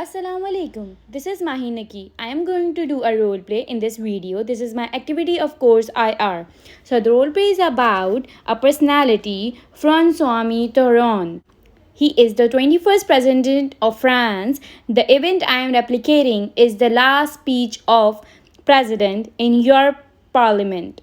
Assalamu alaikum. This is Maheen Naqi. I am going to do a role play in this video. This is my activity of course IR. So the role play is about a personality, Francois Mitterrand. He is the 21st president of France. The event I am replicating is the last speech of president in your parliament,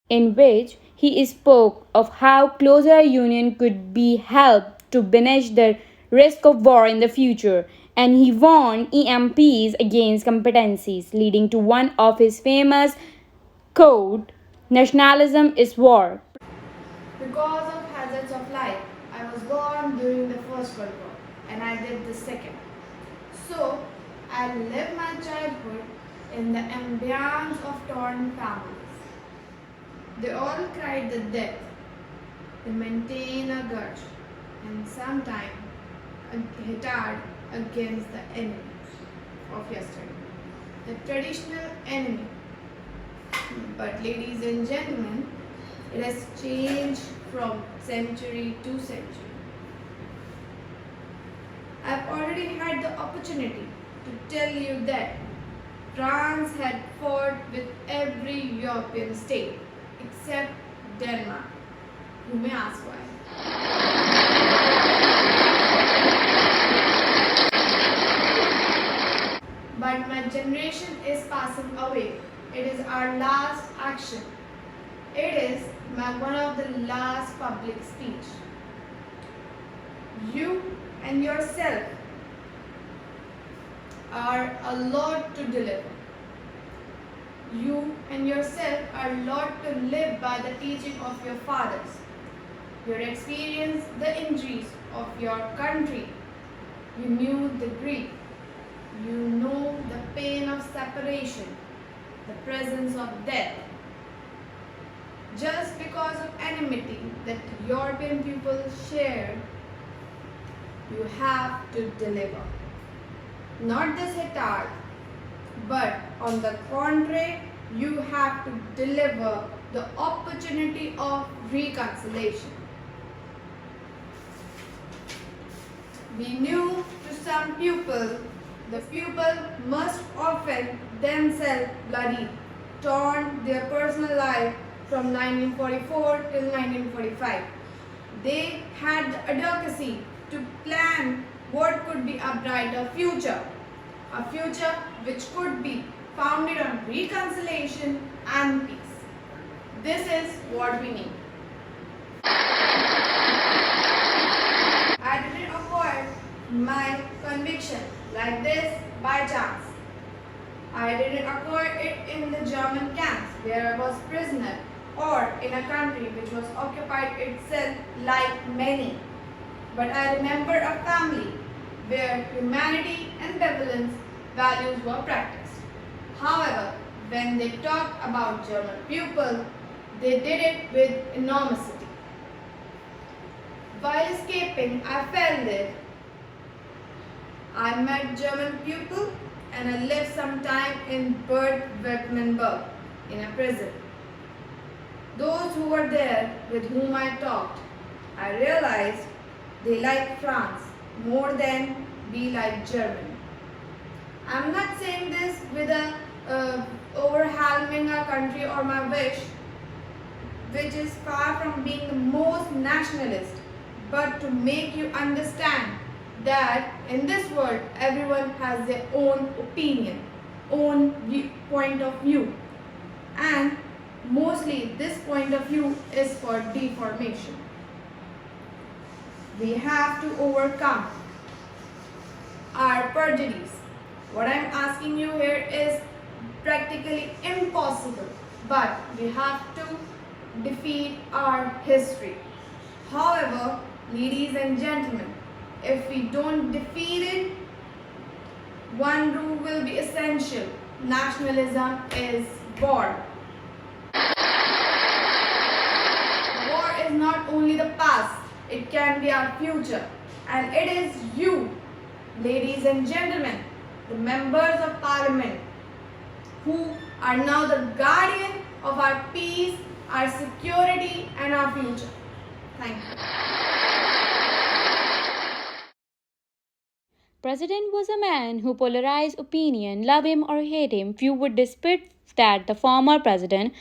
in which he spoke of how closer union could be helped to banish the risk of war in the future, and he warned EMPs against competencies, leading to one of his famous quote, "Nationalism is war." Because of hazards of life, I was born during the First World War and I did the second. So, I lived my childhood in the ambience of torn families. They all cried the death. They maintain a grudge and sometimes a hatred against the enemy of yesterday, the traditional enemy. But ladies and gentlemen, it has changed from century to century. I've already had the opportunity to tell you that France had fought with every European state except Denmark. You may ask why. But my generation is passing away. It is our last action. It is one of the last public speech. You and yourself are a lot to deliver. You and yourself are a lot to live by the teaching of your fathers. You experienced the injuries of your country. You knew the grief. You know the pain of separation, the presence of death. Just because of enmity that European people share, you have to deliver. Not this hatred, but on the contrary, you have to deliver the opportunity of reconciliation. We knew to some people, the people must often themselves bloody, torn their personal life from 1944 till 1945. They had the audacity to plan what could be a brighter future, a future which could be founded on reconciliation and peace. This is what we need. I didn't acquire my conviction like this by chance. I didn't acquire it in the German camps where I was prisoner, or in a country which was occupied itself like many. But I remember a family where humanity and benevolence values were practiced. However, when they talked about German people, they did it with enormity. While escaping, I felt it. I met German people and I lived some time in Bad-Württemberg in a prison. Those who were there with whom I talked, I realized they like France more than we like Germany. I'm not saying this with overwhelming our country or my wish, which is far from being the most nationalist, but to make you understand that in this world everyone has their own opinion, own point of view, and mostly this point of view is for deformation. We have to overcome our prejudice. What I'm asking you here is practically impossible, but we have to defeat our history. However, ladies and gentlemen, if we don't defeat it, one rule will be essential. Nationalism is war. War is not only the past, it can be our future. And it is you, ladies and gentlemen, the members of parliament, who are now the guardian of our peace, our security and our future. Thank you. president was a man who polarized opinion, love him or hate him. Few would dispute that the former president,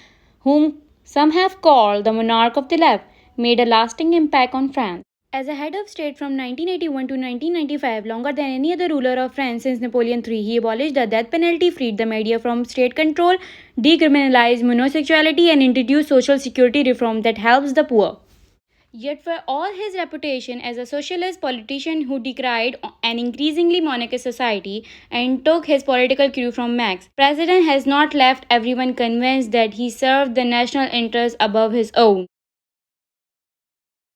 whom some have called the monarch of the left, made a lasting impact on France. As a head of state from 1981 to 1995, longer than any other ruler of France since Napoleon III, he abolished the death penalty, freed the media from state control, decriminalized homosexuality, and introduced social security reform that helps the poor. Yet, for all his reputation as a socialist politician who decried an increasingly monarchist society and took his political cue from Marx, President has not left everyone convinced that he served the national interest above his own.